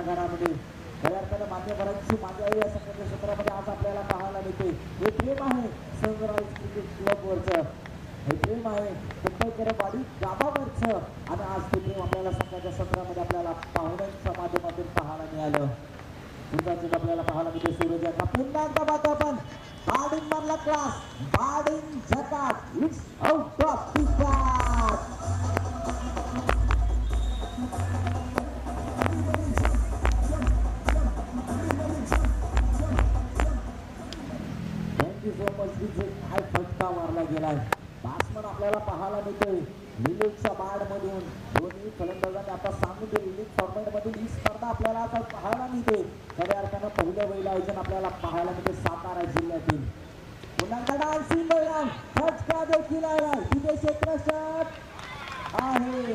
घरामध्ये खऱ्या अर्थानं मान्यवरांची माझ्याही या सगळ्या क्षेत्रामध्ये आज आपल्याला पाहायला मिळते. हे प्रेम आहे सनराईज क्रिकेट क्लबवरचं, हे प्रेम आहे मुंबईकरवाडी गावावरचं आणि आज ते प्रेम आपल्याला सगळ्याच्या सत्रामध्ये आपल्याला पाहुण्यांच्या माध्यमातून पाहायला मिळालं. पुन्हा आपल्याला पाहायला मिळते सूरज यांना पुन्हा एकदा बात आपण बॅटिंग मारला क्लास बॅटिंग झकास इट्स आउट ऑफ विकेट. काय फटका मारला गेलाय. बॅट्समन आपल्याला पाहायला मिळतोय रिलीजच्या बाड मधून दोन्ही फलंदाजांनी आता सांगून दिले रिलीज फॉर्मॅट मधून ही स्पर्धा आपल्याला आता पाहायला मिळते. खऱ्या अर्थानं पहिलं बैल आयोजन आपल्याला पाहायला मिळते सातारा जिल्ह्यातील. पुन्हा डान्सिंग बैलान फटका देखील आहे तिथे क्षेत्ररक्षक आहे आणि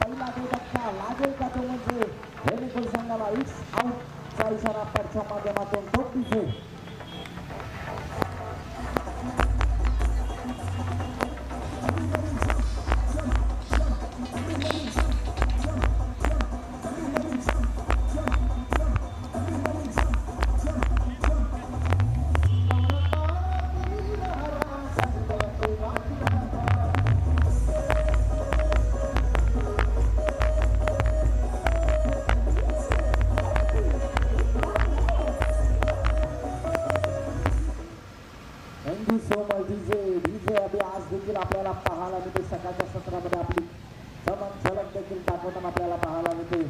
पहिला तो धक्का लागेल का तो म्हणजे रेणेकुल संघाला इट्स आउट चा इशारा परच्या माध्यमातून तो दिसे. आपल्याला पाहायला मिळते सकाळच्या सत्रामध्ये आपली समान झलक देखील दाखवताना आपल्याला पाहायला मिळते.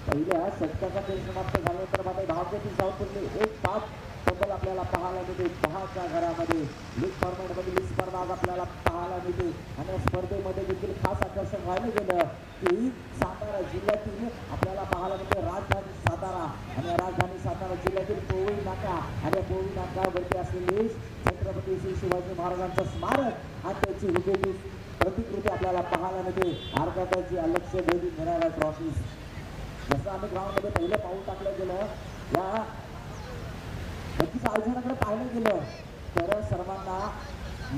पहिल्या षटकाचा खेळ समाप्त झाल्यानंतर मात्र धावपैकी धावपैकी एक 5 तब्बल आपल्याला पाहायला मिळते. 10च्या घरामध्ये लीग फॉर्मॅटमध्ये ही स्पर्धा आज आपल्याला पाहायला मिळते आणि या स्पर्धेमध्ये देखील खास आकर्षण व्हायला गेलं की सातारा जिल्ह्यातील आपल्याला पाहायला मिळते राजधानी सातारा आणि राजधानी सातारा जिल्ह्यातील कोवळी नाका आणि कोवळी नाक्यावरती असलेली छत्रपती श्री शिवाजी महाराजांचं स्मारक आणि त्याची हुबेहूब प्रतिकृती आपल्याला पाहायला मिळते. अर्थातची लक्ष भेदून घेणाऱ्या ट्रॉफीज जसं आम्ही ग्राउंडमध्ये पहिलं पाऊल टाकलं गेलं या नक्कीच आयोजनाकडे पाहिलं गेलं तर सर्वांना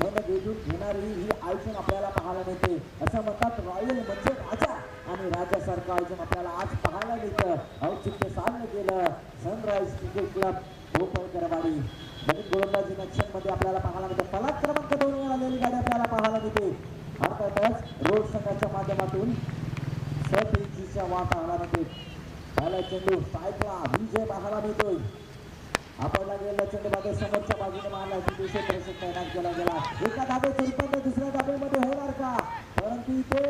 मन वेधून घेणारी ही आयोजन आपल्याला पाहायला मिळते. असं म्हणतात रॉयल म्हणजे राजा आणि राजासारखं आयोजन आपल्याला आज पाहायला मिळतं. औचित्य साधलं गेलं सनराईज क्रिकेट क्लब भोपळकरवाडी नवीन गोलंदाजी ॲक्शन मध्ये आपल्याला पाहायला मिळते. फलक क्रमांक 2 वर आलेली गाडी आपल्याला पाहायला मिळते. अर्थातच रोड संघाच्या माध्यमातून सतीच्या वाट पाहायला मिळते. पहिला चेंडू स्ट्राईकला विजय पाहायला मिळतोय. आपल्याला गेलेला चेंडू मागे समोरच्या बाजूने मारला की दुसरे प्रेक्षक तैनात केला गेला. एका धाबेचं रूपांतर दुसऱ्या धाबेमध्ये होणार का परंतु इथे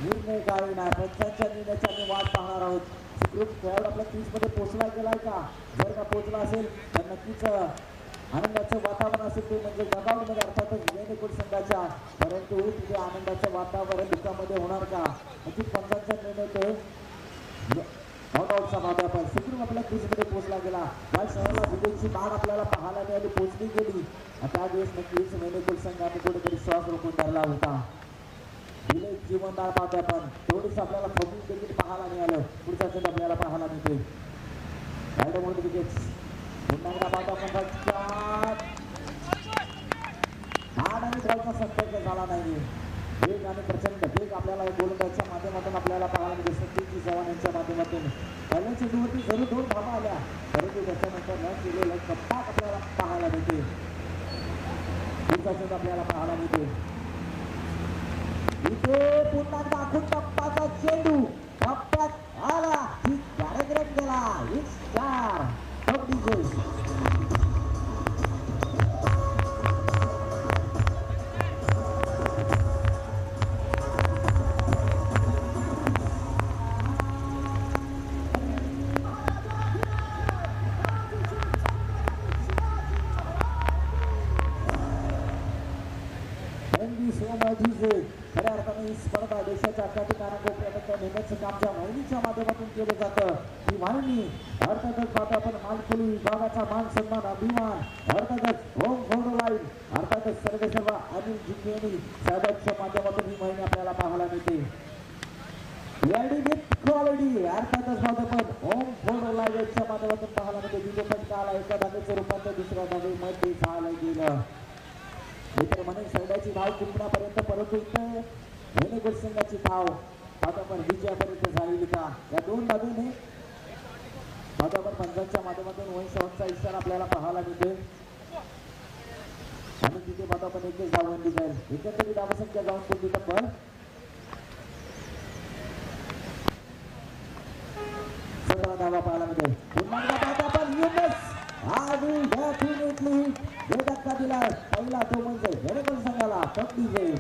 निर्णय काही नाही. पंचांच्या निर्णयाची आम्ही वाट पाहणार आहोत. सुखरूप खेळाडू आपल्या क्रीज मध्ये पोहोचला गेलाय का जर का पोहोचला असेल तर नक्कीच आनंदाचं वातावरण असेल ते म्हणजे गगावमध्ये अर्थातच रेणेकुल संघाच्या परंतु तिथे आनंदाचं वातावरण दुःखामध्ये होणार का नक्कीच पंचांचा निर्णय तो नॉकआउटचा माध्यमातून सुखरूप आपल्या क्रीजमध्ये पोहोचला गेला. या शहराला विजयची बाण आपल्याला पाहायला मिळाली पोहोचली गेली त्यावेळेस नक्कीच रेणेकुल संघाने कुठेतरी श्वास रोखून धरला होता. विजय जीवनदार पाहतो आपण थोडीस आपल्याला फौजी देखील पाहायला मिळालं. पुढचा चेंडू आपल्याला पाहायला मिळतोय. राईट मोड विकेट्स पुन्हा एकदा पाहतो आपण आणि बॉलचा संपर्क झाला नाही. वेग आणि प्रचंड वेग आपल्याला गोलंदाजीच्या माध्यमातून आपल्याला पाहायला मिळते. सतीश चव्हाण यांच्या माध्यमातून पहिल्या चेंडूवरती जरूर 2 धावा आल्या परंतु त्याच्यानंतर न केलेलं कप्पात आपल्याला पाहायला मिळते. पुढचा चेंडू आपल्याला पाहायला मिळते. इथे पुन्हा दाखवून टप्पाचा चेंडू टप्प्यात आला की कार्यक्रम केला. इट्स 4 खऱ्या अर्थाने ही स्पर्धा देशाच्या अर्थाधिकारांच्या नेण्याचं काम ज्या वाहिनीच्या माध्यमातून केलं जातं ही वाहिनी अर्थातच पाहता आपण मालखोली विभागाचा मान सन्मान अभिमान अर्थातच होम फोर्डलाईन अर्थातच सर्व अनिल जिंकेनी साहेबांच्या माध्यमातून ही वाहिनी आपल्याला पाहायला मिळते. लेडी विथ क्वालिटी अर्थातच पाहता आपण होम फोर्डलाईनच्या माध्यमातून पाहायला मिळते. विजय फटका आला एका धावेचं रूपांतर दुसऱ्या धावेमध्ये झालं गेलं. मित्र म्हणे सैन्याची धाव कुंपणापर्यंत परंतु इथे रेणेकुल संघाची धाव बाजापर विजयापर्यंत झालेली का या दोन बाजूने बाजापर पंचांच्या माध्यमातून वंशवंचा इशारा आपल्याला पाहायला मिळतोय आणि तिथे बाजापर एकच धावबंदी जाईल एकंदरीत धावसंख्या जाऊन पोहोचली तब्बल 17 धावा पाहायला मिळते पुन्हा बाजापर युनिस आणि डेफिनेटली जो धक्का दिला पहिला तो म्हणजे वेणेकर संघाला पकडी जाईल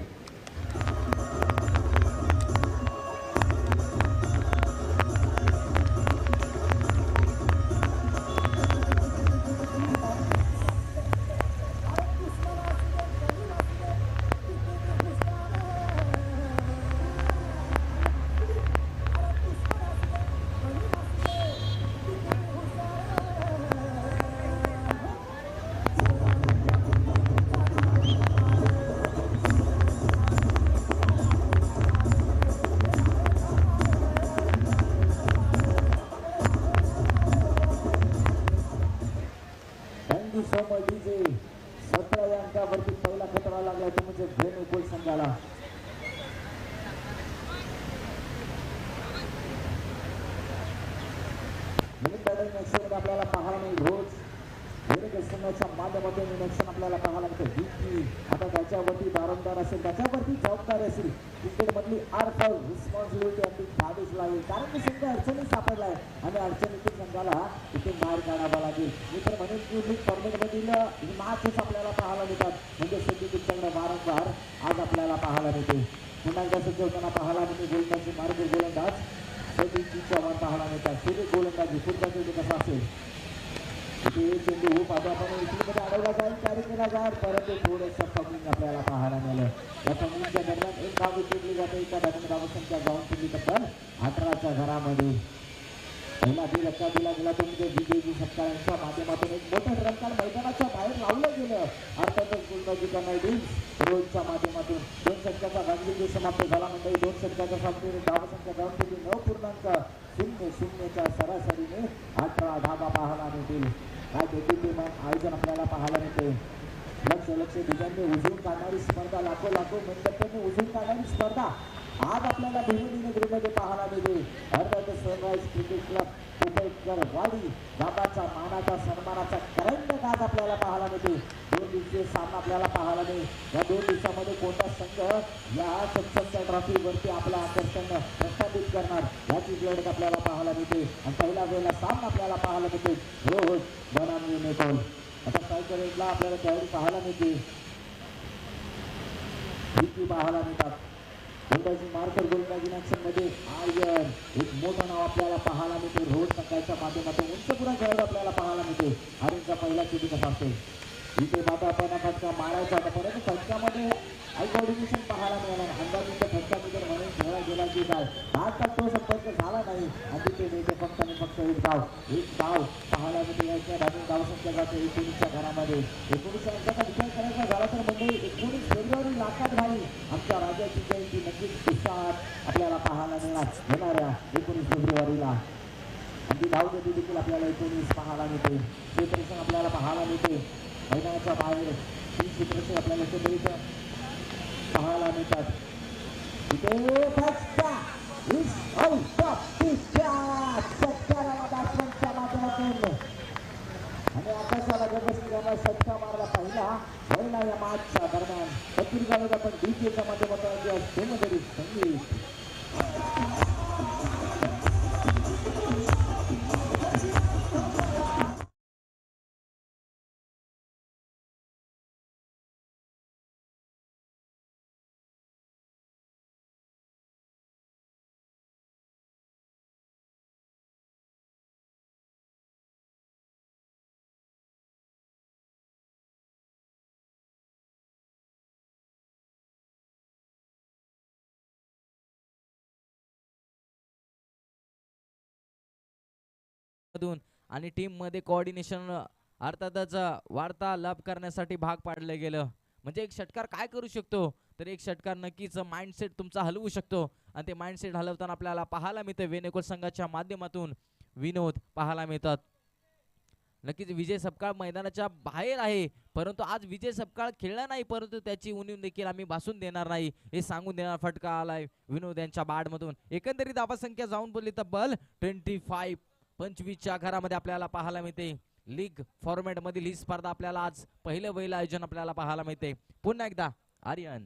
डीजे 17 या अंकावरती पहिला खतरा लागला तो म्हणजे वेणुगोल संघाला आपल्याला पाहायला मिळेल रोज संघाच्या माध्यमातून निरीक्षण आपल्याला पाहायला मिळतं आता त्याच्यावरती दारोमदार असेल त्याच्यावरती जबाबदारी असेल क्रिकेट मधली आर्ट रिस्पॉन्सिबिलिटी आपली घ्यावीच लागेल कारण की संघ अडचणीत सापडलाय आणि अडचणीतून संघाला इथे बाहेर काढावा लागेल मी तर म्हणेन की लीग फॉर्मेट मधील मॅचेस आपल्याला पाहायला मिळतात म्हणजे सध्या तुमच्याकडे वारंवार आज आपल्याला पाहायला मिळते पुन्हा एकदा सज्ज होताना पाहायला मिळते गोलंदाजी मार्ग गोलंदाज सध्याची चव्हाण पाहायला मिळतात सिरीज गोलंदाजी पुढचा कसा असेल चेंडू आपण इटलीमध्ये अडवला जाईल कॅरी केला जाईल परंतु थोडंसं फमिंग आपल्याला पाहायला मिळालं या फमिंगच्या दरम्यान एक धाव विकेटली जाते एका धावून धावसंख्या जाऊन तुम्ही तब्बल 18च्या घरामध्ये पहिला धक्का दिला गेला तो म्हणजे विजयजी सत्कारांच्या माध्यमातून एक मोठं रनकार मैदानाच्या बाहेर लावलं गेलं अर्थातच गोलंदाजी करणारी रोजच्या माध्यमातून 2 षटकाचा गांधीजी समाप्त झाला म्हणजे 2 षटकाच्या सामने धावसंख्या जाऊन तुम्ही 9.00च्या सरासरीने 18 धावा पाहायला मिळतील काय देखील आयोजन आपल्याला पाहायला मिळते लक्ष डिझाईनने उजवून काढणारी स्पर्धा लाखो मेहनतीने उजवून काढणारी स्पर्धा आज आपल्याला भीमनगरमध्ये पाहायला मिळते अर्थातच सनराइज क्रिकेट क्लब कुपेकर वाडी गावाचा मानाचा सन्मानाचा करंडक आज आपल्याला पाहायला मिळते 2 दिवसीय सामना आपल्याला पाहायला मिळेल या 2 दिवसामध्ये कोणता संघ या सत्संगच्या ट्रॉफीवरती आपलं आकर्षण प्रस्थापित करणार याची लढत आपल्याला पाहायला मिळते आणि पहिला वेळेला सामना आपल्याला पाहायला मिळते रोहित बनाम युनिकॉर्न आता सायकलला आपल्याला तयारी पाहायला मिळते पाहायला मिळतात गोलंदाजी मार्कर गोलंदाजी मध्ये आर्यन एक मोठं नाव आपल्याला पाहायला मिळते रोज सकाळच्या माध्यमातून उंचपुरा खेळाडू आपल्याला पाहायला मिळते आर्यनचा पहिला चेंडू कसा असतो इथे माता आपण फटका मारायचा होता परंतु फटक्यामध्ये कोऑर्डिनेशन पाहायला मिळालं अंदाजीच्या फटक्यामध्ये म्हणून खेळला गेला की काय आता तो संपर्क झाला नाही आणि तिथे नेते फक्त आणि फक्त एक धाव पाहायला मिळते याच्या धावसंख्या जाते 19च्या घरामध्ये 19 अंकाचा विचार करायचा झाला तर म्हणजे 19 फेब्रुवारी लाखात झाली आमच्या राजाची जयंती नक्कीच उत्साहात आपल्याला पाहायला मिळणार येणाऱ्या 19 फेब्रुवारीला आणि ती धावगती देखील आपल्याला 19 पाहायला मिळते क्षेत्ररक्षण आपल्याला पाहायला मिळते मैदानाच्या बाहेर 3 क्षेत्ररक्षण आपल्याला एकत्रित पाहायला मिळतात तिथे फटका आणि आकाशाला गगन षटका मारला पहिला या मॅचच्या दरम्यान पत्रिकामध्ये आपण डीजेच्या माध्यमातून संगीत आणि टीम मध्ये कोऑर्डिनेशन अर्थातच वार्तालाप करण्यासाठी भाग पाडले गेलं म्हणजे एक षटकार काय करू शकतो तर एक षटकार नक्कीच माइंडसेट तुमचा हलवू शकतो आणि ते माइंडसेट हलवताना आपल्याला पाहायला मिळते वेणुगोल संघाच्या माध्यमातून विनोद पाहायला मिळतात नक्कीच विजय सपकाळ मैदानाच्या बाहेर आहे, परंतु आज विजय सपकाळ खेळला नाही, परंतु त्याची उणीव देखील आम्ही भासून देणार नाही हे सांगून देणार फटका आलाय विनोद यांच्या बॅटमधून. एकंदरीत धावसंख्या जाऊन बोलली तब्बल 25. 25च्या घरामध्ये आपल्याला पाहायला मिळते. लीग फॉर्मॅट मधील ही स्पर्धा आपल्याला आज पहिलं आयोजन आपल्याला पाहायला मिळते. पुन्हा एकदा आर्यन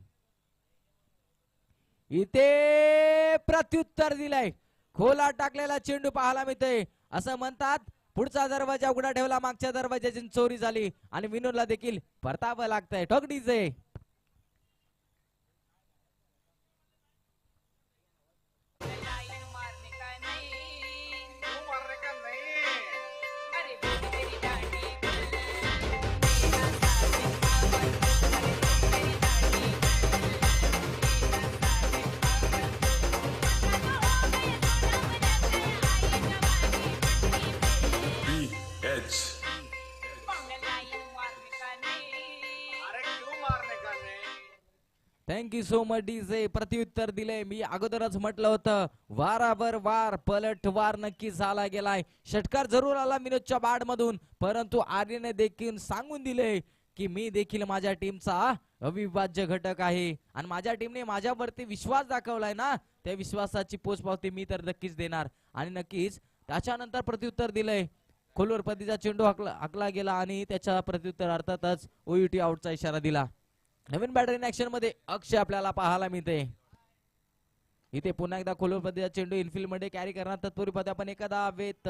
इथे प्रत्युत्तर दिलंय. खोला टाकलेला चेंडू पाहायला मिळतोय. असं म्हणतात पुढचा दरवाजा उघडा ठेवला, मागच्या दरवाजाची चोरी झाली आणि विनोदला देखील परतावं लागतंय. ठोकडीचे थँक्यू सो मच डीजे. प्रत्युत्तर दिले. मी अगोदरच म्हटलं होतं वारावर वार पलट वार नक्की झाला गेलाय. षटकार जरूर आला विनोदच्या बॅट मधून, परंतु आर्यने देखील सांगून दिले की मी देखील माझ्या टीमचा अविभाज्य घटक आहे आणि माझ्या टीमने माझ्यावरती विश्वास दाखवलाय ना, त्या विश्वासाची पोचपावती मी तर नक्कीच देणार. आणि नक्कीच त्याच्यानंतर प्रत्युत्तर दिलंय. खोलवर पतीचा चेंडू हाकला गेला आणि त्याच्या प्रत्युत्तर अर्थातच ओयूटी आउटचा इशारा दिला. नवीन बॅटर इन ऍक्शन मध्ये अक्षय आपल्याला पाहायला मिळते. इथे पुन्हा एकदा खोलवर पतीचा चेंडू इनफिल्ड मध्ये कॅरी करणार तत्पूर्वी पाहतो आपण एका धावेत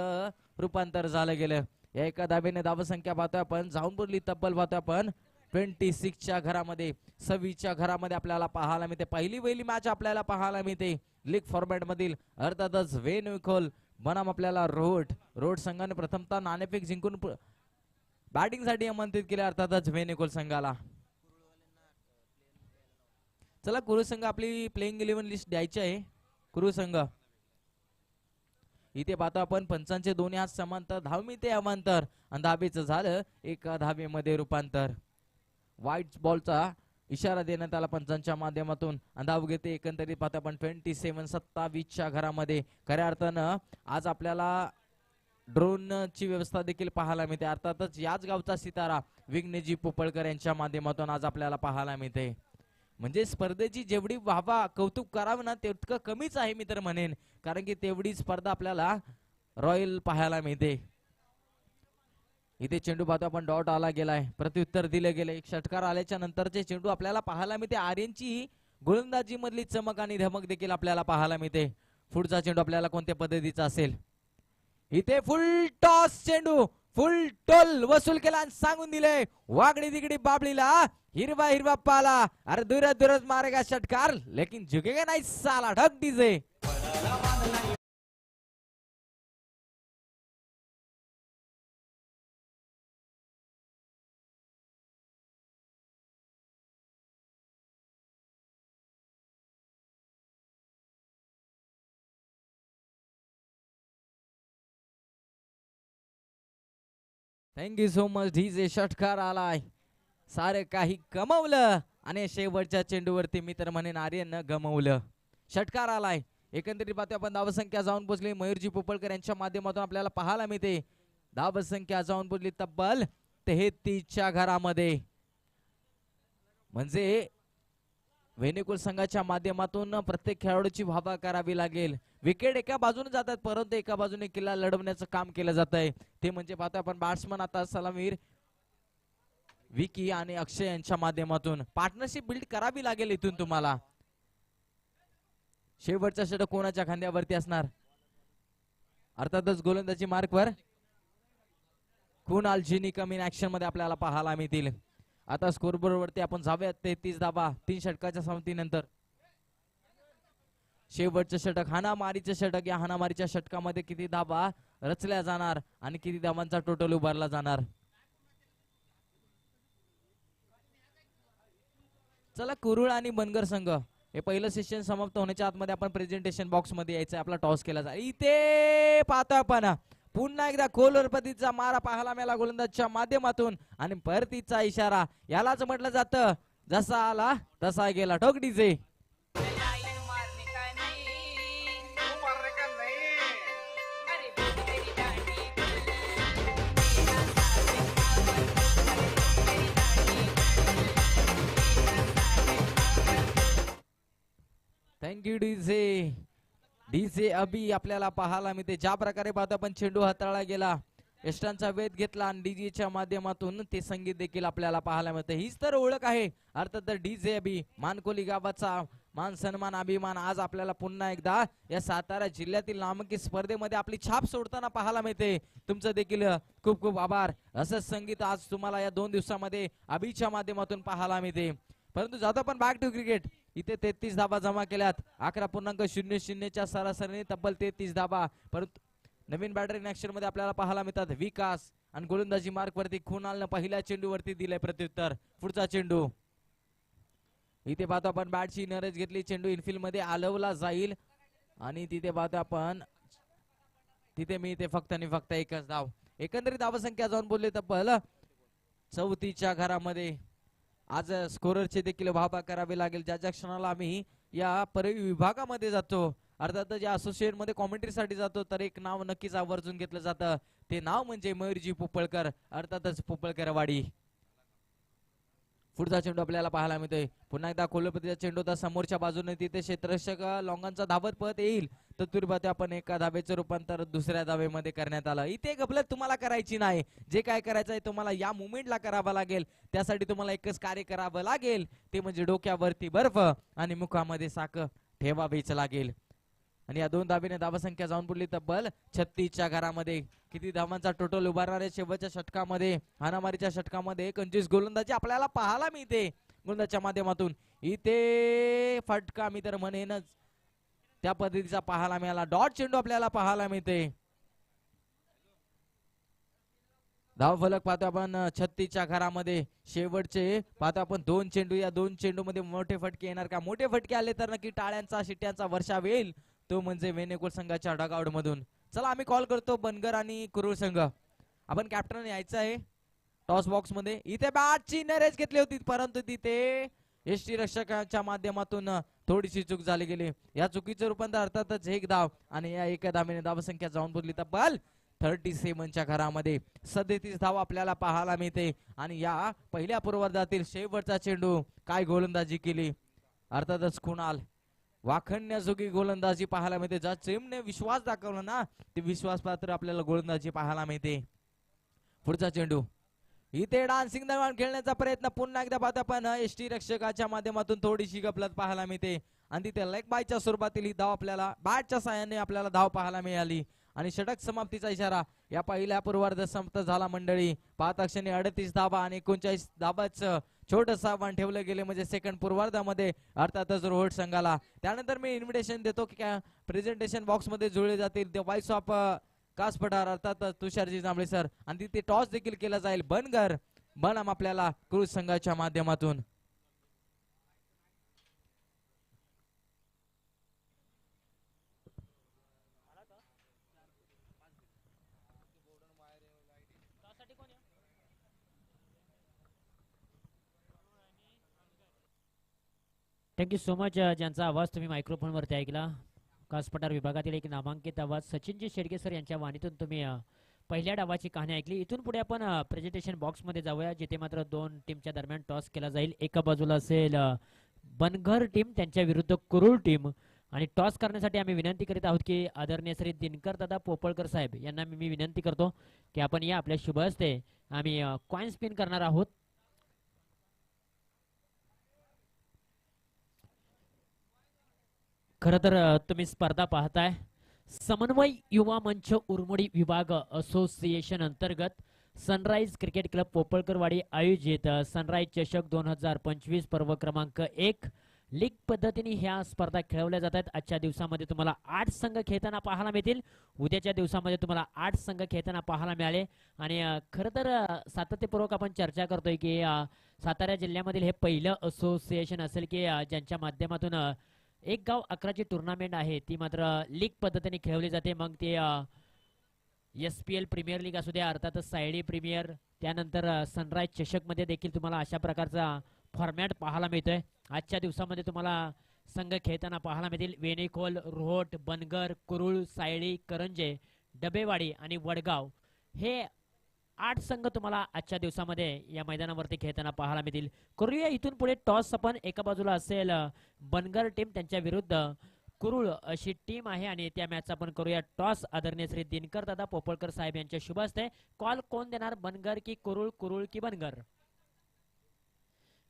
रूपांतर झालं गेलं. या एका धावेने धावसंख्या पाहतोय आपण जाऊन बोलली तब्बल पाहतोय आपण 26च्या घरामध्ये 26च्या घरामध्ये आपल्याला पाहायला मिळते. पहिली मॅच आपल्याला पाहायला मिळते लीग फॉर्मॅट मधील. अर्थातच वेनुखोल बनाम आपल्याला रोड संघाने प्रथमतः नाणेफेक जिंकून बॅटिंग साठी आमंत्रित केले अर्थातच वेनुखोल संघाला. चला कुरु संघ आपली प्लेइंग 11 लिस्ट द्यायची आहे. कुरु संघ इथे पाहतो आपण पंचांचे दोन्ही हात समांतर, धाव मिळते अमांतर आणि धाबेचं झालं एका धाबेमध्ये रूपांतर. व्हाईट बॉलचा इशारा देण्यात आला पंचांच्या माध्यमातून. धाव घेते एकंदरीत पाहतो आपण 27-27च्या घरामध्ये. खऱ्या अर्थानं आज आपल्याला ड्रोनची व्यवस्था देखील पाहायला मिळते. अर्थातच याच गावचा सितारा विघ्नेशजी पोपळकर यांच्या माध्यमातून आज आपल्याला पाहायला मिळते. म्हणजे स्पर्धेची जेवढी वाहवा कौतुक करावं ना तितकं कमीच आहे मी तर म्हणेन, कारण की तेवढी स्पर्धा आपल्याला रॉयल पाहायला मिळते. इथे चेंडू पाहतो आपण डॉट आला गेलाय. प्रत्युत्तर दिले गेले. एक षटकार आल्याच्या नंतरचे चेंडू आपल्याला पाहायला मिळते. आर्यनची गोलंदाजी मधली चमक आणि धमक देखील आपल्याला पाहायला मिळते. पुढचा चेंडू आपल्याला कोणत्या पद्धतीचा असेल. इथे फुल टॉस चेंडू फुल टोल वसूल केला आणि सांगून दिले वागडी तिगडी बाबळीला हिरवा पाला. अरे दूरच मारेगा षटकार लेकिन झुकेगा नहीं साला. ढक DJ. Thank you so much DJ. षटकार आलाय. सारे काही गमावलं आणि शेवटच्या चेंडूवरती मी तर म्हणेन आर्यन गमावलं. षटकार आलाय. एकंदरीत पाहतो आपण धावसंख्या जाऊन पोहोचली मयूरजी पोपळकर यांच्या माध्यमातून आपल्याला पाहायला मिळते. धावसंख्या जाऊन पोहोचली तब्बल 33च्या घरामध्ये. म्हणजे वेणुकुल संघाच्या माध्यमातून प्रत्येक खेळाडूची वाहवा करावी लागेल. विकेट एका बाजूने जातात परंतु एका बाजूने किल्ला लढवण्याचं काम केलं जात आहे. ते म्हणजे पाहतो आपण बॅट्समन आता सलामीर विकी आणि अक्षय यांच्या माध्यमातून पार्टनरशिप बिल्ड करावी लागेल इथून तुम्हाला. शेवटचा षटक कोणाच्या खांद्यावरती असणार. अर्थातच गोलंदाजी मार्कवर कुणाल जिनी कमी ऍक्शन मध्ये आपल्याला पाहायला मिळतील. आता स्कोरबोर्ड वरती आपण जाऊयात. 33 धावा 3 षटकाच्या समाप्तीनंतर. शेवटचं षटक हाणामारीचं षटक. या हाणामारीच्या षटकामध्ये किती धावा रचल्या जाणार आणि किती धावांचा टोटल उभारला जाणार. चला कुरुळ आणि बनगर संघ हे पहिलं सेशन समाप्त होण्याच्या आतमध्ये आपण प्रेझेंटेशन बॉक्स मध्ये यायचं. आपला टॉस केला जाईल. इथे पाहतो आपण पुन्हा एकदा खोलवरपतीचा मारा पाहायला मिळाला गोलंदाजच्या माध्यमातून आणि परतीचा इशारा. यालाच म्हटलं जातं जसा आला तसा गेला. ठोक डीजे. की डीजे डीजे अबी आपल्याला पाहायला मिळते. ज्या प्रकारे पाहतो आपण चेंडू हाताळला गेला, यष्टांचा वेध घेतला आणि डीजेच्या माध्यमातून ते संगीत देखील आपल्याला पाहायला मिळते. हीच तर ओळख आहे अर्थात डीजे अबी. मानकोली गावाचा मान सन्मान अभिमान आज आपल्याला पुन्हा एकदा या सातारा जिल्ह्यातील नामांकित स्पर्धेमध्ये आपली छाप सोडताना पाहायला मिळते. तुमचं देखील खूप खूप आभार. असंच संगीत आज तुम्हाला या 2 दिवसामध्ये अभिच्या माध्यमातून पाहायला मिळते. परंतु जातो आपण बॅक टू क्रिकेट. इथे 33 धाबा जमा केल्यात. 11.00च्या सरासरीने तब्बल 33 धाबा. परंतु नवीन बॅटर इन ऍक्शन मध्ये आपल्याला पाहायला मिळतात विकास आणि गोलंदाजी मार्क वरती खुनालनं पहिल्या चेंडूवरती दिलंय प्रत्युत्तर. पुढचा चेंडू इथे पाहतो आपण बॅटची नरज घेतली. चेंडू इनफिल्ड मध्ये आलवला जाईल आणि तिथे पाहतो आपण तिथे मी इथे फक्त आणि फक्त एकच धाव. एकंदरीत धावसंख्या जाऊन बोलले तब्बल 34च्या घरामध्ये. आज स्कोररचे देखील भाबा करावे लागेल. ज्या क्षणाला आम्ही या परवी विभागामध्ये जातो अर्थात या असोसिएट मध्ये कॉमेंट्री साठी जातो तर एक नाव नक्कीच आवर्जून घेतलं जातं. ते नाव म्हणजे मयूरजी पोपळकर अर्थातच पोपळकरवाडी. पुढचा चेंडू आपल्याला पाहायला मिळतोय. पुन्हा एकदा कोल्हापूरचा चेंडू होता समोरच्या बाजूने. तिथे क्षेत्ररक्षक लॉंगांचा धावत पळत येईल तर तुरबाते आपण एका धावेचं रूपांतर दुसऱ्या धावेमध्ये करण्यात आलं. इथे गफलत तुम्हाला करायची नाही. जे काय करायचं आहे तुम्हाला या मुवमेंटला करावं लागेल. त्यासाठी तुम्हाला एकच कार्य करावं लागेल ते म्हणजे डोक्यावरती बर्फ आणि मुखामध्ये साखर ठेवावीच लागेल. आणि या 2 धावेने धावसंख्या जाऊन पडली तब्बल 36च्या घरामध्ये. किती धावांचा टोटल उभारणारे शेवटच्या षटकामध्ये हाणामारीच्या षटकामध्ये 25 गोलंदाजी आपल्याला पाहायला मिळते. गोलंदाजच्या माध्यमातून इथे फटका मी तर म्हणेनच त्या पद्धतीचा पाहायला मिळाला. डॉट चेंडू आपल्याला पाहायला मिळते. धाव फलक पाहतो आपण 36च्या घरामध्ये. शेवटचे पाहतो आपण 2 चेंडू. या 2 चेंडू मध्ये मोठे फटके येणार का? मोठे फटके आले तर नक्की टाळ्यांचा शिट्ट्यांचा वर्षाव येईल. तो म्हणजे वेणेकोल संघाच्या डगआउट मधून. चला आम्ही कॉल करतो बनगर आणि कुरुळ संघ. आपण कॅप्टन यायचं आहे टॉस बॉक्स मध्ये. इथे बॅटची नरेज घेतली होती परंतु तिथे यष्टी रक्षकाच्या माध्यमातून थोडीशी चूक झाली गेली. या चुकीचं रूपांतर अर्थातच एक धाव आणि या एका धावेने धावसंख्या जाऊन बोलली तब्बल 37च्या घरामध्ये. 37 धाव आपल्याला पाहायला मिळते. आणि या पहिल्या पूर्वार्धातील शेवटचा चेंडू काय गोलंदाजी केली अर्थातच कुणाल. वाखण्याजोगी गोलंदाजी पाहायला मिळते. ज्या टीमने विश्वास दाखवला ना ते विश्वासपात्र आपल्याला गोलंदाजी पाहायला मिळते. पुढचा चेंडू इथे डान्सिंग दरम्यान खेळण्याचा प्रयत्न पुन्हा एकदा पाहतो आपण यष्टी रक्षकाच्या माध्यमातून थोडीशी गफलत पाहायला मिळते. आणि तिथे लेग बायच्या स्वरूपातील ही धाव आपल्याला बॅटच्या साहाय्याने आपल्याला धाव पाहायला मिळाली. आणि षटक समाप्तीचा इशारा या पहिल्या पूर्वार्ध समाप्त झाला मंडळी. पाहता क्षणी 38 धावा आणि 39 धावाचं छोटस आव्हान ठेवलं गेले म्हणजे सेकंड पूर्वार्धामध्ये अर्थातच रोहट संघाला. त्यानंतर मी इन्व्हिटेशन देतो की प्रेझेंटेशन बॉक्स मध्ये जुळले जातील द व्हाइस ऑफ कास पठार अर्थात तुषारजी जांभळे सर. आणि तिथे टॉस देखील केला जाईल. बनगर बनाम आपल्याला क्रूज संघाच्या माध्यमातून. Thank you so much. ज्यांचा आवाज तुम्ही मायक्रोफोन वरती ऐकला कासपठार विभागातील एक नामांकित आवाज सचिनजी शेडगे सर यांच्या वाणीतून तुम्ही पहिल्या डावाची कहाणी ऐकली. इथून पुढे आपण प्रेझेंटेशन बॉक्स मध्ये जाऊया जिथे मात्र 2 टीमच्या दरम्यान टॉस केला जाईल. एका बाजूला असेल बनगर टीम त्यांच्या विरुद्ध कुरुळ टीम. आणि टॉस करण्यासाठी आम्ही विनंती करीत आहोत की आदरणीय श्री दिनकर दादा पोपळकर साहेब यांना मी विनंती करतो की आपण या आपल्या शुभ हस्ते आम्ही कॉइन स्पिन करणार आहोत. खरं तर तुम्ही स्पर्धा पाहताय समन्वय युवा मंच उर्मडी विभाग असोसिएशन अंतर्गत सनराइज क्रिकेट क्लब पोपळकरवाडी आयोजित सनराइज चषक 2025 पर्व क्रमांक 1 लीग पद्धतीने ह्या स्पर्धा खेळवल्या जात आहेत. आजच्या दिवसामध्ये तुम्हाला 8 संघ खेळताना पाहायला मिळतील. उद्याच्या दिवसामध्ये तुम्हाला 8 संघ खेळताना पाहायला मिळाले. आणि खरं तर सातत्यपूर्वक आपण चर्चा करतोय की सातारा जिल्ह्यामधील हे पहिलं असोसिएशन असेल की ज्यांच्या माध्यमातून एक गाव 11ची टुर्नामेंट आहे ती मात्र लीग पद्धतीने खेळवली जाते. मग ते SPL प्रीमियर लीग असू द्या अर्थातच सायडी प्रीमियर त्यानंतर सनराइज चषक मध्ये देखील तुम्हाला अशा प्रकारचा फॉर्मॅट पाहायला मिळतोय. आजच्या दिवसामध्ये तुम्हाला संघ खेळताना पाहायला मिळतील. वेणेकोल, रोहट, बनगर, कुरुळ, सायडी, करंजे, डबेवाडी आणि वडगाव हे 8 संघ तुम्हाला आजच्या दिवसामध्ये या मैदानावरती खेळताना पाहायला मिळतील. करूया इथून पुढे टॉस आपण. एका बाजूला असेल बनगर टीम त्यांच्या विरुद्ध कुरुळ अशी टीम आहे आणि त्या मॅच आपण करूया टॉस. आदरणीय श्री दिनकर दादा पोपळकर साहेब यांच्या शुभ हस्ते. कॉल कोण देणार, बनगर की कुरुळ, कुरुळ की बनगर?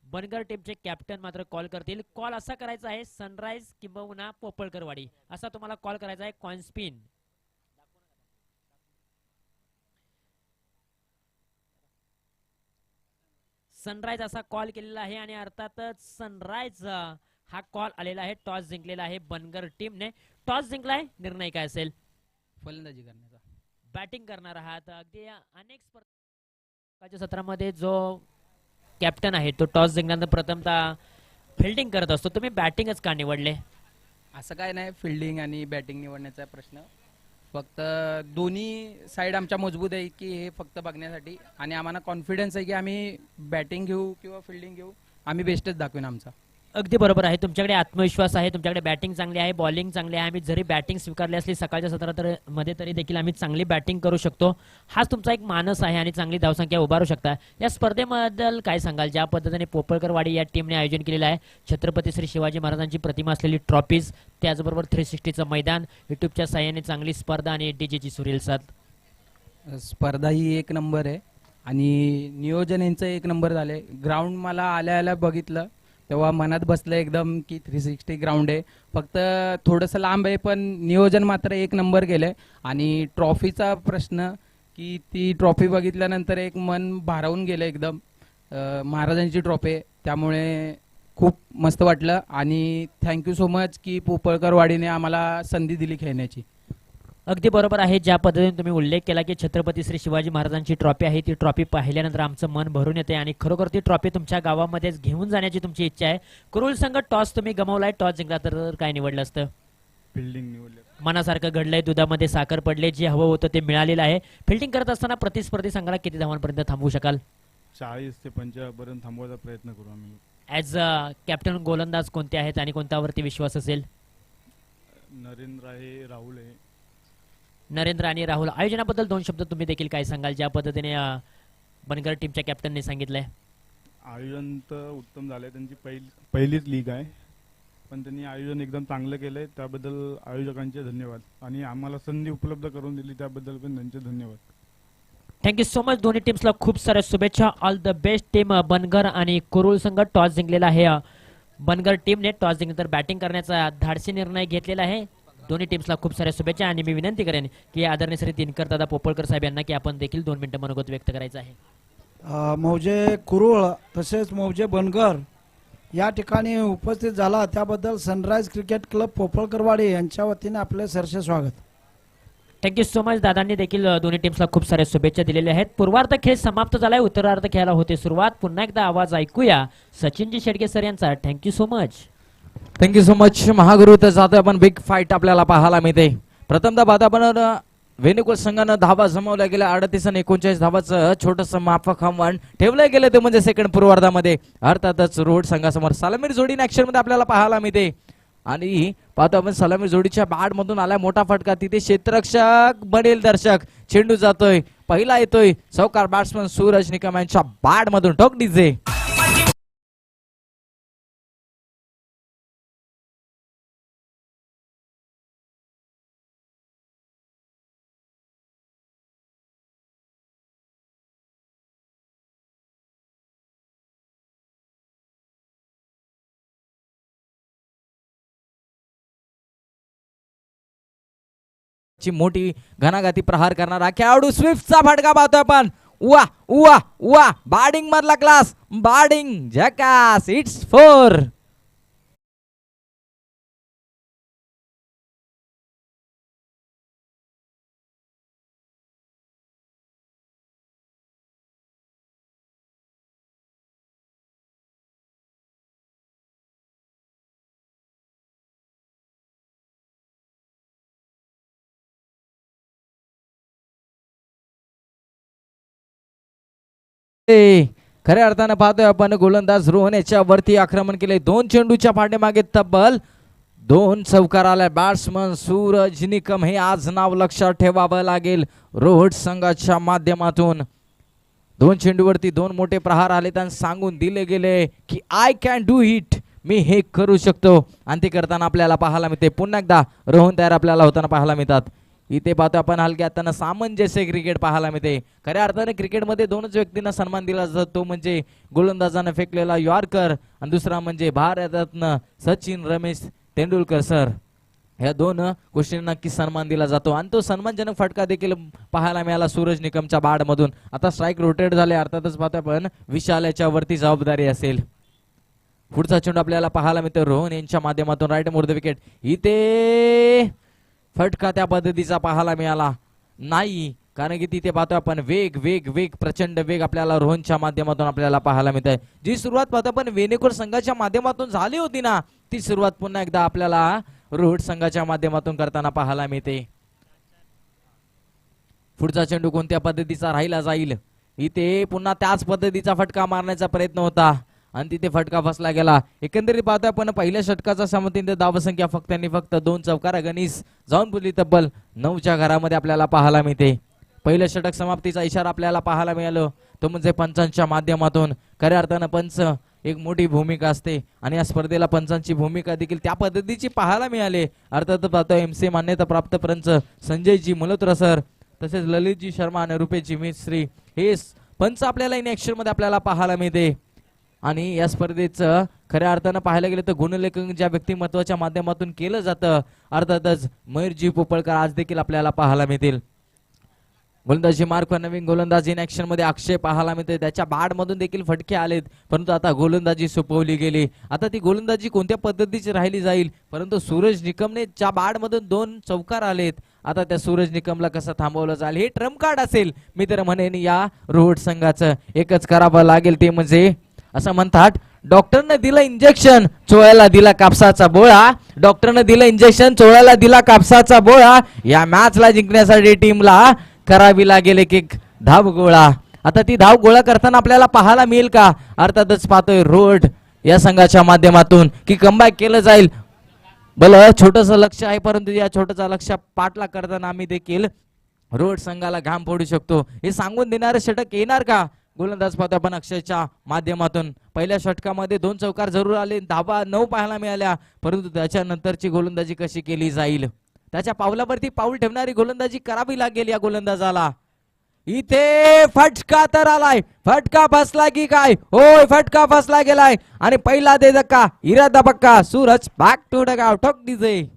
बनगर टीमचे कॅप्टन मात्र कॉल करतील. कॉल असा करायचा आहे सनराइज किंबहुना पोपळकरवाडी असा तुम्हाला कॉल करायचा आहे. Coin spin. सनराइज असा कॉल केलेला आहे आणि अर्थातच सनराइज हा कॉल आलेला आहे. टॉस जिंकलेला आहे बनगर टीमने. टॉस जिंकलाय, निर्णय काय असेल? फलंदाजी करण्याचा. बॅटिंग करणार आहात. अगदी अनेक स्पर्धेच्या सत्रामध्ये जो कॅप्टन आहे तो टॉस जिंकल्यानंतर प्रथमतः फिल्डिंग करत असतो. तुम्ही बॅटिंगच का निवडले? असं काय नाही, फिल्डिंग आणि बॅटिंग निवडण्याचा प्रश्न. फक्त दोन्ही साईड आमच्या मजबूत आहे की हे फक्त बघण्यासाठी, आणि आम्हाला कॉन्फिडन्स आहे की आम्ही बॅटिंग घेऊ किंवा फिल्डिंग घेऊ, आम्ही बेस्टच दाखवून आमचा. अगदी बरोबर आहे. तुमच्याकडे आत्मविश्वास आहे, तुमच्याकडे बॅटिंग चांगली आहे, बॉलिंग चांगली आहे. आम्ही जरी बॅटिंग स्वीकारली असली सकाळच्या सत्रात मध्ये तरी देखील आम्ही चांगली बॅटिंग करू शकतो. हाच तुमचा एक मानस आहे आणि चांगली धावसंख्या उभारू शकता. या स्पर्धेबद्दल काय सांगाल? ज्या पद्धतीने पोपळकरवाडी या टीमने आयोजन केलेलं आहे, छत्रपती श्री शिवाजी महाराजांची प्रतिमा असलेली ट्रॉफीज, त्याचबरोबर 360चं मैदान, युट्यूबच्या साहाय्याने चांगली स्पर्धा आणि डीजेची सुरेल साथ. स्पर्धा ही एक नंबर आहे आणि नियोजन यांचं एक नंबर झालंय. ग्राउंड मला आल्या बघितलं तेव्हा मनात बसलं एकदम की 360 ग्राउंड आहे. फक्त थोडंसं लांब आहे पण नियोजन मात्र एक नंबर गेलंय. आणि ट्रॉफीचा प्रश्न की ती ट्रॉफी बघितल्यानंतर एक मन भारावून गेलं एकदम. महाराजांची ट्रॉफी आहे त्यामुळे खूप मस्त वाटलं आणि थँक्यू सो मच की पोपळकरवाडीने आम्हाला संधी दिली खेळण्याची. अगदी बरोबर आहे. ज्या पद्धतीने तुम्ही उल्लेख केला की छत्रपती श्री शिवाजी महाराजांची ट्रॉफी आहे, ती ट्रॉफी पाहिल्यानंतर आमचं मन भरून येते आणि खरोखर ती ट्रॉफी तुमच्या गावामध्येच घेऊन जाण्याची तुमची इच्छा आहे. कुरुल संघ टॉस तुम्ही गमावलाय, टॉस जिंकला तर काय निवडलं असतं? फिल्डिंग निवडले. मनासारखं घडलंय, दुधामध्ये साखर पडले, जे हवं होतं ते मिळालेलं आहे. फिल्डिंग करत असताना प्रतिस्पर्धी संघाला किती धावांपर्यंत थांबवू शकाल? 40 ते 50 पर्यंत थांबवायचा प्रयत्न करू आम्ही. ॲज कॅप्टन गोलंदाज कोणते आहेत आणि कोणत्यावरती विश्वास असेल? नरेंद्र आहे, राहुल आहे. नरेंद्र आणि राहुल. आयोजनाबद्दल दोन शब्द तुम्ही देखील काय सांगाल, ज्या पद्धतीने बनगर टीमच्या कॅप्टनने सांगितलंय? आयोजन तर उत्तम झालंय. त्यांची पहिलीच लीग आहे पण त्यांनी आयोजन एकदम चांगलं केलंय, त्याबद्दल आयोजकांचे धन्यवाद. आणि आम्हाला संधी उपलब्ध करून दिली त्याबद्दल पण त्यांचे धन्यवाद. Thank you so much. दोन्ही टीम्सला खूप साऱ्या शुभेच्छा. All the best team. Bangar आणि कुरुळ संघ टॉस जिंकलेला आहे. बनगर टीमने टॉस जिंकल्यानंतर बॅटिंग करण्याचा धाडसी निर्णय घेतलेला आहे. दोन्ही टीम्सला खूप साऱ्या शुभेच्छा आणि मी विनंती करेन की आदरणीय श्री दिनकर दादा पोपळकर साहेब यांना की आपण देखील 2 मिनिटं मनोगत व्यक्त करायचं आहे. मौजे कुरुळ तसेच मौजे बनगर या ठिकाणी उपस्थित झाला त्याबद्दल सनराइज क्रिकेट क्लब पोपळकरवाडी यांच्या वतीने आपले सरसे स्वागत. Thank you so much. दादांनी देखील दोन्ही टीम्सला खूप साऱ्या शुभेच्छा दिलेल्या आहेत. पूर्वार्ध खेळ समाप्त झालाय, उत्तरार्ध खेळाला होते सुरुवात. पुन्हा एकदा आवाज ऐकूया सचिनजी शेडगे सर यांचा. Thank you so much. Thank you so much. महागुरु तर जातोय आपण. बिग फाईट आपल्याला पाहायला मिळते. प्रथमतः बाद आपण वेणुकुल संघानं धावा जमवल्या गेल्या 38 आणि 39 धावाचं छोटंसं माफक आव्हान ठेवलं गेलं ते म्हणजे सेकंड पूर्वार्धामध्ये. अर्थातच रोड संघासमोर सलामीर जोडी ऍक्शन मध्ये आपल्याला पाहायला मिळते. आणि पाहतो आपण सलामीर जोडीच्या बॅट मधून आलाय मोठा फटका. तिथे क्षेत्ररक्षक बनेल दर्शक. चेंडू जातोय, पहिला येतोय चौकार बॅट्समन सूरज निकम यांच्या बॅट मधून. टोक डीजे. ची मोठी घणाघाती प्रहार करणारा खेळाडू स्विफ्टचा फटका पाहतोय आपण. वा वा वा, बॅटिंग मधला क्लास, बॅटिंग झकास. इट्स 4. खऱ्या अर्थानं पाहतोय आपण गोलंदाज रोहन याच्या वरती आक्रमण केले. 2 चेंडूच्या पाठीमागे तब्बल 2 चौकार आल्या. बॅट्समन सूरज निकम हे आज नाव लक्षात ठेवावं लागेल रोहट संघाच्या माध्यमातून. 2 चेंडूवरती 2 मोठे प्रहार आले आणि सांगून दिले गेले की आय कॅन डू इट. मी हे करू शकतो आणि ते करताना आपल्याला पाहायला मिळते. पुन्हा एकदा रोहन तयार आपल्याला होताना पाहायला मिळतात. इथे पाहतो आपण हलक्या हातानं सामंजस्य क्रिकेट पाहायला मिळते. खऱ्या अर्थाने क्रिकेटमध्ये दोनच व्यक्तींना सन्मान दिला जातो, तो म्हणजे गोलंदाजानं फेकलेला यॉर्कर आणि दुसरा म्हणजे भारतरत्न सचिन रमेश तेंडुलकर सर. ह्या दोन गोष्टींना नक्की सन्मान दिला जातो आणि तो सन्मानजनक फटका देखील पाहायला मिळाला सूरज निकमच्या बाड मधून. आता स्ट्राईक रोटेट झाले, अर्थातच पाहतो आपण विशाल याच्या वरती जबाबदारी असेल. पुढचा चेंडू आपल्याला पाहायला मिळतो रोहन यांच्या माध्यमातून राईट मोर द विकेट. इथे फटका त्या पद्धतीचा पाहायला मिळाला नाही, कारण की तिथे पाहतो आपण वेग वेग वेग प्रचंड वेग आपल्याला रोहनच्या माध्यमातून आपल्याला पाहायला मिळत आहे. जी सुरुवात पाहतो आपण वेणेकर संघाच्या माध्यमातून झाली होती ना, ती सुरुवात पुन्हा एकदा आपल्याला रोहट संघाच्या माध्यमातून करताना पाहायला मिळते. पुढचा चेंडू कोणत्या पद्धतीचा राहिला जाईल. इथे पुन्हा त्याच पद्धतीचा फटका मारण्याचा प्रयत्न होता आणि तिथे फटका फसला गेला. एकंदरीत पाहतो आपण पहिल्या षटकाचा समतीने धावसंख्या फक्त 2 चौकार गणीस जाऊन पुरली तब्बल 9च्या घरामध्ये आपल्याला पाहायला मिळते. पहिलं षटक समाप्तीचा इशारा आपल्याला पाहायला मिळालो, तो म्हणजे पंचांच्या माध्यमातून. खऱ्या अर्थानं पंच एक मोठी भूमिका असते आणि या स्पर्धेला पंचांची भूमिका देखील त्या पद्धतीची पाहायला मिळाली. अर्थात पाहतो MC मान्यता प्राप्त पंच संजयजी मल्होत्रा सर, तसेच ललितजी शर्मा आणि रुपेशजी मिस्त्री हे पंच आपल्याला इन ऍक्शन मध्ये आपल्याला पाहायला मिळते. आणि या स्पर्धेचं खऱ्या अर्थानं पाहायला गेलं तर गुणलेखन ज्या व्यक्तिमत्वाच्या माध्यमातून केलं जातं, अर्थातच मयूरजी पोपळकर आज देखील आपल्याला पाहायला मिळतील. गोलंदाजी मार्क नवीन गोलंदाज इन ऍक्शन मध्ये अक्षय पाहायला मिळते. त्याच्या बॅट मधून देखील फटके आलेत, परंतु आता गोलंदाजी सोपवली गेली. आता ती गोलंदाजी कोणत्या पद्धतीची राहिली जाईल, परंतु सूरज निकमने ज्या बॅट मधून 2 चौकार आलेत, आता त्या सूरज निकमला कसं थांबवलं जाईल हे ट्रम्प कार्ड असेल. मी तर म्हणेन या रोहट संघाचं एकच करावं लागेल, ते म्हणजे असं म्हणतात डॉक्टरने दिलं इंजेक्शन चोळ्याला दिला कापसाचा बोळा. डॉक्टरने दिलं इंजेक्शन चोळ्याला दिला कापसाचा बोळा. या मॅचला जिंकण्यासाठी टीमला करावी लागेल एक धाव गोळा. आता ती धाव गोळा करताना आपल्याला पाहायला मिळेल का? अर्थातच पाहतोय रोड या संघाच्या माध्यमातून की कमबॅक केलं जाईल. भलं छोटस लक्ष आहे, परंतु या छोटसा लक्ष पाठला करताना आम्ही देखील रोड संघाला घाम फोडू शकतो. हे सांगून देणारे षटक येणार का? गोलंदाज पाहतो आपण अक्षयच्या माध्यमातून. पहिल्या षटकामध्ये 2 चौकार जरूर आले, धाबा 9 पाहायला मिळाल्या, परंतु त्याच्यानंतरची गोलंदाजी कशी केली जाईल, त्याच्या पावलावरती पाऊल ठेवणारी गोलंदाजी करावी लागेल या गोलंदाजाला. इथे फटका तर आलाय, फटका फसला की काय? होय, फटका फसला गेलाय आणि पहिला दे धक्का, इरादा पक्का. Suraj back to dugout. ठोक दीजिए.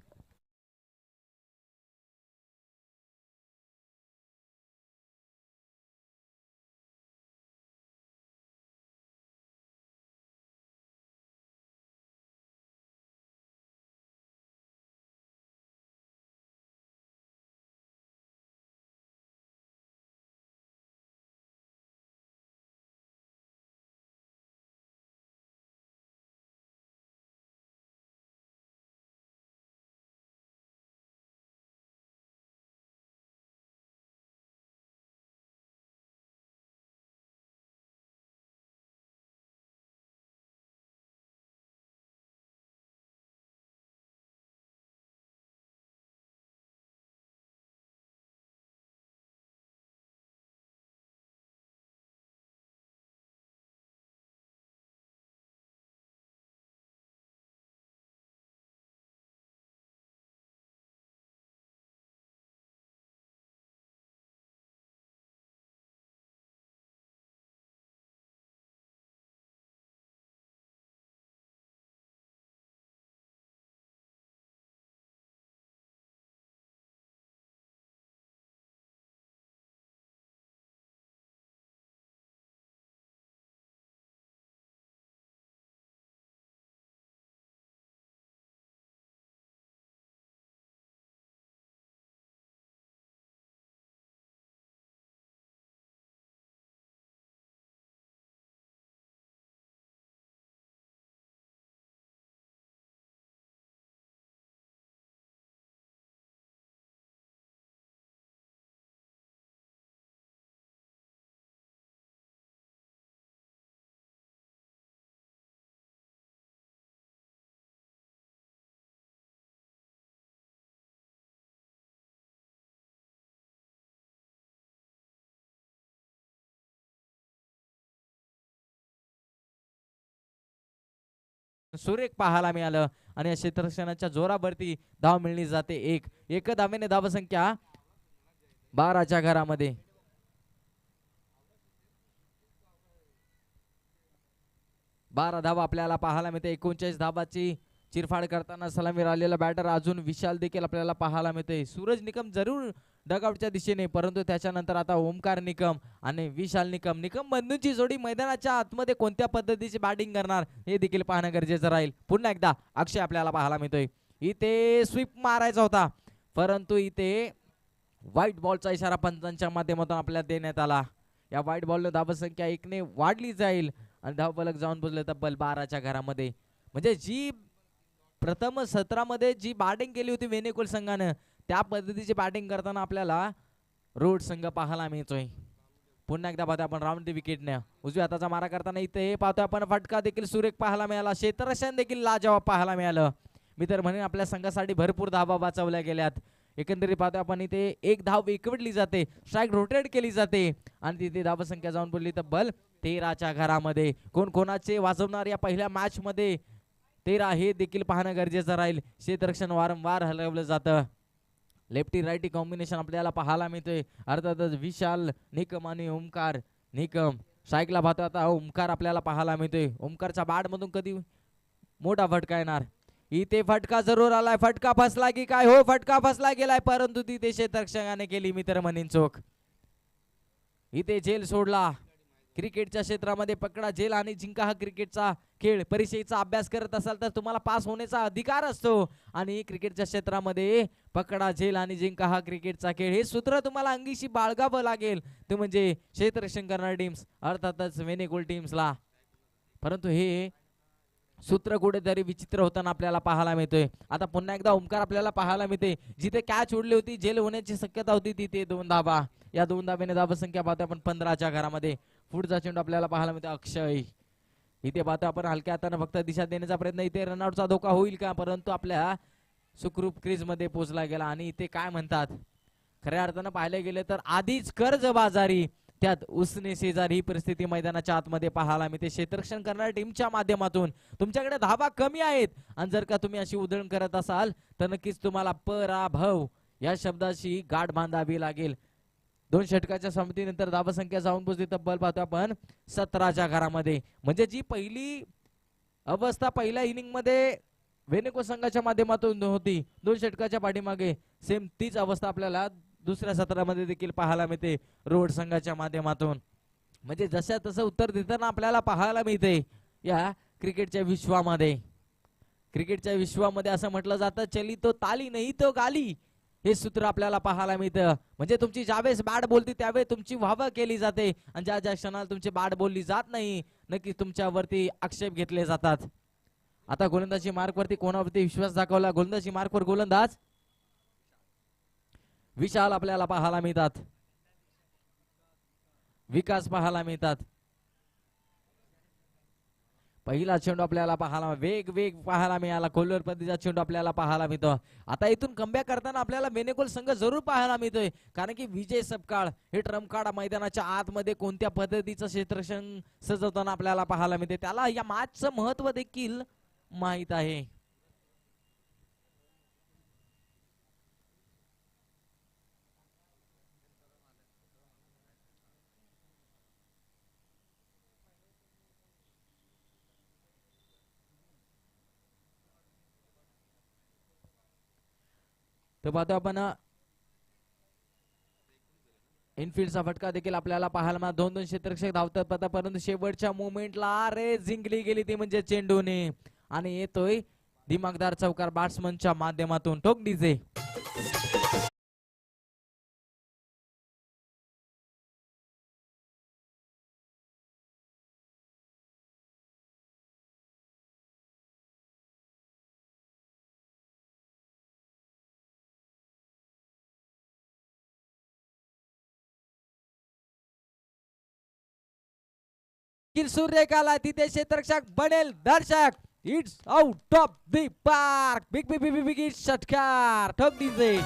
सुरेख पाहायला मिळालं आणि या क्षेत्ररक्षणाच्या जोरावरती धाव मिळली जाते एक धावेने धावसंख्या 12च्या घरामध्ये. बारा धावा आपल्याला पाहायला मिळते. 39 धावाची चिरफाड करताना सलामीवर आलेला बॅटर अजून विशाल देखील आपल्याला पाहायला मिळते. सूरज निकम जरूर डगआउटच्या दिशेने, परंतु त्याच्यानंतर आता ओमकार निकम आणि विशाल निकम बंधूंची जोडी मैदानाच्या आतमध्ये कोणत्या पद्धतीची बॅटिंग करणार हे देखील पाहणं गरजेचं राहील. पुन्हा एकदा अक्षय आपल्याला पाहायला मिळतोय. इथे स्वीप मारायचा होता, परंतु इथे व्हाईट बॉलचा इशारा पंचांच्या माध्यमातून आपल्याला देण्यात आला. या व्हाईट बॉलने धावसंख्या 1ने वाढली जाईल आणि धावफलक जाऊन पोहोचले तब्बल 12च्या घरामध्ये. म्हणजे जी प्रथम सत्रामध्ये जी बॅटिंग केली होती वेनेकुल संघानं, त्या पद्धतीची बॅटिंग करताना आपल्याला रोड संघ पाहायला मिळतोय. पुन्हा एकदा पाहतोय आपण राऊंड द विकेटने उजव्या हाताचा मारा करताना इथे पाहतोय आपण फटका देखील सुरेख पाहायला मिळाला. क्षेत्ररक्षण देखील लाजवाब पाहायला मिळालं. मी तर म्हणेन आपल्या संघासाठी भरपूर धावा वाचवल्या गेल्यात. एकंदरीत पाहतोय आपण इथे एक धाव एकवटली जाते, स्ट्राईक रोटेट केली जाते आणि तिथे धावसंख्या जाऊन बोलली तब्बल 13च्या घरामध्ये. कोण कोणाचे वाजवणार या पहिल्या मॅच मध्ये 13 हे देखील पाहणं गरजेचं राहील. क्षेत्ररक्षण वारंवार हलवलं जातं. लेफ्टी राईटी कॉम्बिनेशन आपल्याला पाहायला मिळतोय. अर्थातच विशाल निकम आणि ओमकार निकम. स्ट्राईकला पाहतो आता ओमकार आपल्याला पाहायला मिळतोय. ओमकारच्या बॅट मधून कधी मोठा फटका येणार. इथे फटका जरूर आलाय. फटका फसला की काय? हो, फटका फसला गेलाय, परंतु तिथे क्षेत्ररक्षकाने केली मी तर म्हणेन चोख. इथे झेल सोडला. क्रिकेटच्या क्षेत्रामध्ये पकडा झेल आणि जिंका हा क्रिकेटचा खेळ. परीक्षेचा अभ्यास करत असाल तर तुम्हाला पास होण्याचा अधिकार असतो आणि क्रिकेटच्या क्षेत्रामध्ये पकडा झेल आणि जिंका हा क्रिकेटचा खेळ हे सूत्र तुम्हाला अंगीशी बाळगावं लागेल. ते म्हणजे क्षेत्ररक्षण करणारी टीम्स, अर्थातच वेनेकुल टीम्सला. परंतु हे सूत्र कुठेतरी विचित्र होताना आपल्याला पाहायला मिळतोय. आता पुन्हा एकदा ओमकार आपल्याला पाहायला मिळते. जिथे कॅच उडली होती, झेल होण्याची शक्यता होती, तिथे 2 धावा. या 2 धाब्याने धावसंख्या पाहतोय आपण 15च्या घरामध्ये. पुढचा चेंडू आपल्याला पाहायला मिळतो अक्षय. इथे पाहतो आपण हलक्या हाताने फक्त दिशा देण्याचा प्रयत्न. इथे रनआउटचा धोका होईल का? परंतु आपल्या सुखरूप क्रीज मध्ये पोहोचला गेला. आणि इथे काय म्हणतात, खऱ्या अर्थानं पाहायला गेले तर आधीच कर्जबाजारी, त्यात उसने शेजारी ही परिस्थिती मैदानाच्या आतमध्ये पाहायला मिळते. क्षेत्ररक्षण करणाऱ्या टीमच्या माध्यमातून तुमच्याकडे धावा कमी आहेत आणि जर का तुम्ही अशी उधळण करत असाल तर नक्कीच तुम्हाला पराभव या शब्दाशी गाठ बांधावी लागेल. 2 षटकाच्या संमतीनंतर धावसंख्या जाऊन पोहोचली तब्बल पाहतो आपण 17च्या घरामध्ये. म्हणजे जी पहिली अवस्था पहिल्या इनिंग मध्ये वेनेको संघाच्या माध्यमातून होती 2 षटकाच्या पाठीमागे, सेम तीच अवस्था आपल्याला दुसऱ्या सत्रामध्ये देखील पाहायला मिळते रोड संघाच्या माध्यमातून. म्हणजे जशा तसं उत्तर देताना आपल्याला पाहायला मिळते. या क्रिकेटच्या विश्वामध्ये असं म्हटलं जातं, चली तो ताली नाही तो गाली. हे सूत्र आपल्याला पाहायला मिळतं. म्हणजे तुमची ज्यावेळेस बॅट बोलते त्यावेळेस तुमची वाहवा केली जाते आणि ज्या ज्या क्षणाला तुमची बॅट बोलली जात नाही नक्की तुमच्यावरती आक्षेप घेतले जातात. आता गोलंदाजी मार्कवरती कोणावरती विश्वास दाखवला? गोलंदाजी मार्कवर गोलंदाज विशाल आपल्याला पाहायला मिळतात. विकास पाहायला मिळतात. पहिला चेंडू आपल्याला पाहायला वेग पाहायला मिळाला. कोल्लर पद्धतीचा चेंडू आपल्याला पाहायला मिळतो. आता इथून कमबॅक करताना आपल्याला वेनेकुल संघ जरूर पाहायला मिळतोय, कारण की विजय सपकाळ हे ट्रम्पकार्ड मैदानाच्या आतमध्ये कोणत्या पद्धतीचं क्षेत्ररक्षण सजवताना आपल्याला पाहायला मिळते. त्याला या मॅचचं महत्व देखील माहित आहे. तर पाहतो आपण इनफिल्डचा फटका देखील आपल्याला पाहायला मिळाला. 2 क्षेत्ररक्षक धावतात परंतु शेवटच्या मोमेंटला रे जिंकली गेली ती म्हणजे चेंडूने आणि येतोय दिमागदार चौकार बॅट्समनच्या माध्यमातून. टोक डीजे सूर्यकाला तिथे क्षेत्ररक्षक बनेल दर्शक. It's out of the park. Big षटकार. ठोक डीजे.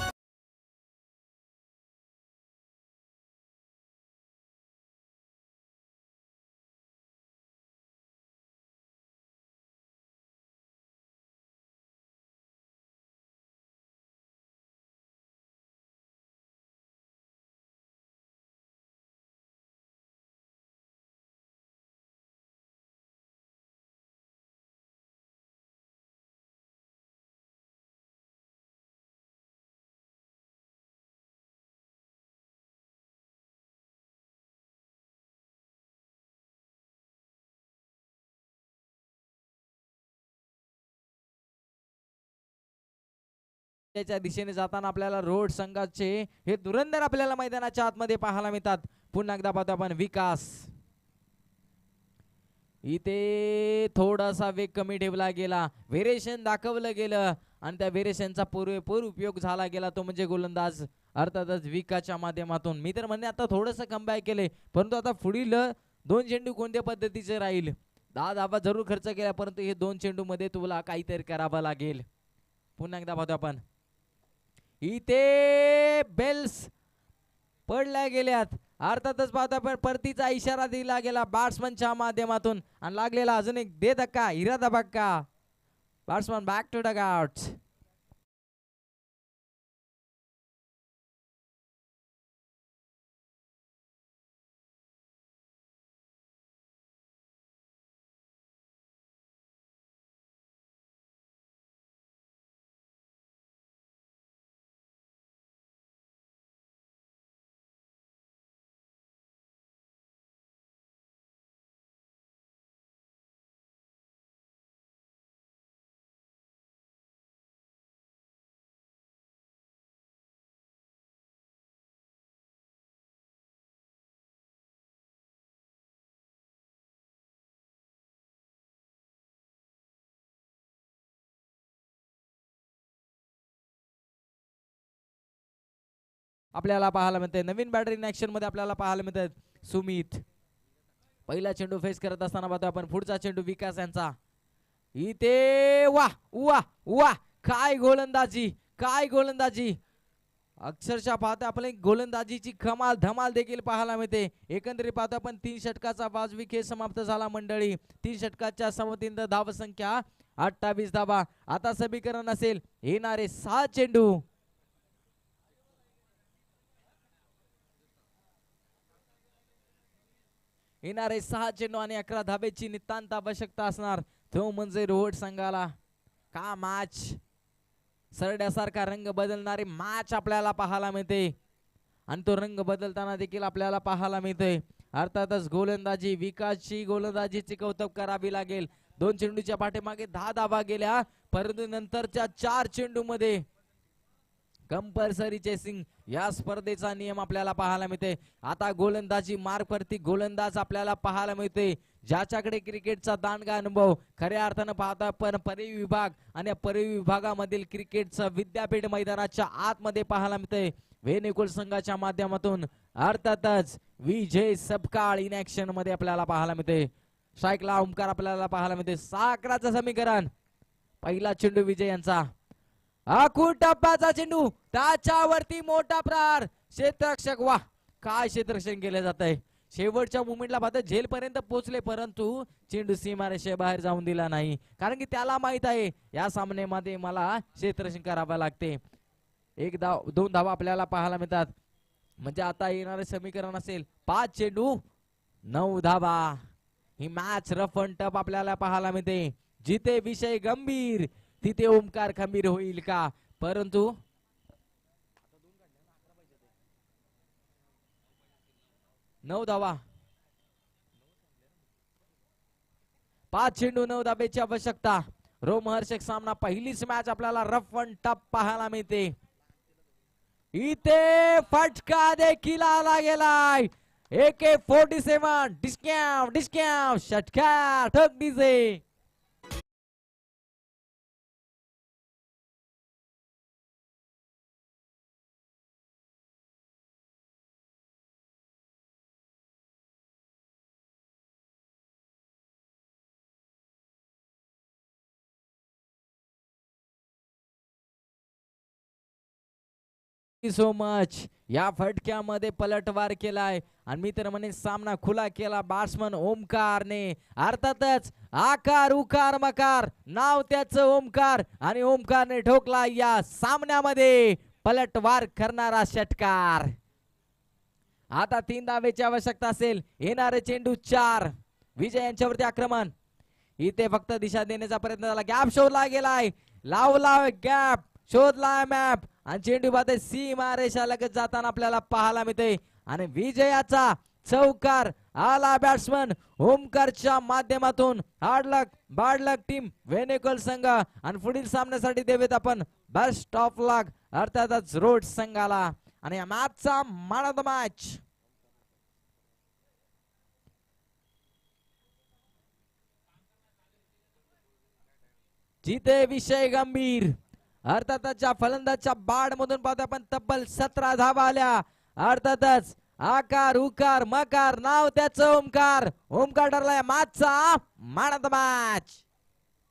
त्याच्या दिशेने जाताना आपल्याला रोड संघाचे हे धुरंधर आपल्याला मैदानाच्या आतमध्ये पाहायला मिळतात. पुन्हा एकदा पाहतो आपण विकास. इथे थोडासा वेग कमी ठेवला गेला, व्हेरिएशन दाखवलं गेलं आणि त्या व्हेरिएशनचा पुरेपूर उपयोग झाला गेला तो म्हणजे गोलंदाज अर्थातच विकासच्या माध्यमातून. मी तर म्हणणे आता थोडंसं कमबॅक केले, परंतु आता पुढील 2 चेंडू कोणत्या पद्धतीचे राहील. 10 धावा जरूर खर्च केला, परंतु हे 2 चेंडू मध्ये तुला काहीतरी करावं लागेल. पुन्हा एकदा पाहतो आपण. इथे बेल्स पडल्या गेल्यात, अर्थातच पाहतो आपण परतीचा इशारा दिला गेला बॅट्समनच्या माध्यमातून आणि लागलेला अजून एक दे धक्का, हिरा धक्का. Batsman back to dugout. आपल्याला पाहायला मिळते नवीन बॅटर इन ऍक्शन मध्ये आपल्याला पाहायला मिळतात सुमित. पहिला चेंडू फेस करत असताना पाहतो आपण पुढचा चेंडू विकास यांचा. इथे वा वा वा, काय गोलंदाजी, काय गोलंदाजी. अक्षरशः पाहतो आपण गोलंदाजीची कमाल धमाल देखील पाहायला मिळते. एकंदरीत पाहतो आपण 3 षटकाचा वाजवी खेळ समाप्त झाला मंडळी. 3 षटकाच्या समतीन धाव संख्या 28 धावा. आता समीकरण असेल येणारे 6 चेंडू. येणारे 6 चेंडू आणि 11 धावेची नितांत आवश्यकता असणार. तो म्हणजे रोड संघाला का मॅच सरड्यासारखा रंग बदलणारी मॅच आपल्याला पाहायला मिळते आणि तो रंग बदलताना देखील आपल्याला पाहायला मिळते. अर्थातच गोलंदाजी विकासची गोलंदाजीची कौतुक करावी लागेल. 2 चेंडूच्या पाठीमागे 10 धावा गेल्या, परंतु नंतरच्या 4 चेंडू मध्ये कंपल्सरी चेसिंग या स्पर्धेचा नियम आपल्याला पाहायला मिळते. आता गोलंदाजी मार्गवरती गोलंदाज आपल्याला पाहायला मिळते ज्याच्याकडे क्रिकेटचा दांडगा अनुभव. खऱ्या अर्थानं पाहता पण परिवी विभाग आणि परिवी विभागामधील क्रिकेटचं विद्यापीठ मैदानाच्या आतमध्ये पाहायला मिळते वेणुकुल संघाच्या माध्यमातून. अर्थातच विजय सपकाळ इन ऍक्शन मध्ये आपल्याला पाहायला मिळते. स्ट्राईकला ओमकार आपल्याला पाहायला मिळते. 6-11चं समीकरण. पहिला चेंडू विजय यांचा. आखून टप्प्याचा चेंडू, त्याच्यावरती मोठा प्रहार. क्षेत्ररक्षक वा, काय क्षेत्ररक्षण केले जात आहे. शेवटच्या मुमेंटला पाहता झेल पर्यंत पोहोचले, परंतु चेंडू सीमारेषे बाहेर जाऊन दिला नाही, कारण की त्याला माहित आहे या सामन्यामध्ये मला क्षेत्ररक्षण करावे लागते. 2 धावा आपल्याला पाहायला मिळतात. म्हणजे आता येणारे समीकरण असेल 5 चेंडू 9 धावा. ही मॅच रफ अँड टफ आपल्याला पाहायला मिळते. जिथे विषय गंभीर तिथे ओमकार खंबीर होईल का, परंतु 9 धावा, 5 चेंडू 9 धाब्याची आवश्यकता. रोमहर्षक सामना, पहिलीच मॅच आपल्याला रफ अँड टफ पाहायला मिळते. इथे फटका देखील आला गेलाय. AK-47 डिस्कॅव डिस्कॅव षटकार ठोक डीजे. So much. या फटक्यामध्ये पलटवार केलाय आणि मी तर म्हणे सामना खुला केला बॅट्समन ओमकारने. अर्थातच आकार उकार मकार नाव त्याचं ओमकार आणि ओमकारने ठोकला या सामन्यामध्ये पलटवार करणारा षटकार. आता 3 धावेची आवश्यकता असेल. येणारे चेंडू 4. विजय यांच्यावरती आक्रमण. इथे फक्त दिशा देण्याचा प्रयत्न झाला, गॅप शोधला गेलाय, लावला गॅप, शोधला मॅप आणि चेंडू बाबत सीमा रेषा लगत जाताना आपल्याला पाहायला मिळते आणि विजयाचा चौकार आला बॅट्समन ओमकारच्या माध्यमातून. हार्ड लक बाड लक टीम वेणुकुल संघ आणि पुढील सामन्यासाठी देवेत आपण बेस्ट ऑफ लक अर्थातच रोड संघाला आणि या मॅचचा मॅन ऑफ द मॅच जिथे विषय गंभीर अर्थातच्या फलंदाजच्या बाड मधून पाहतो आपण तब्बल 17 धावा आल्या अर्थातच आकार उकार मकार नाव त्याचं ओमकार ठरलाय मॅचचा मॅन ऑफ द मॅच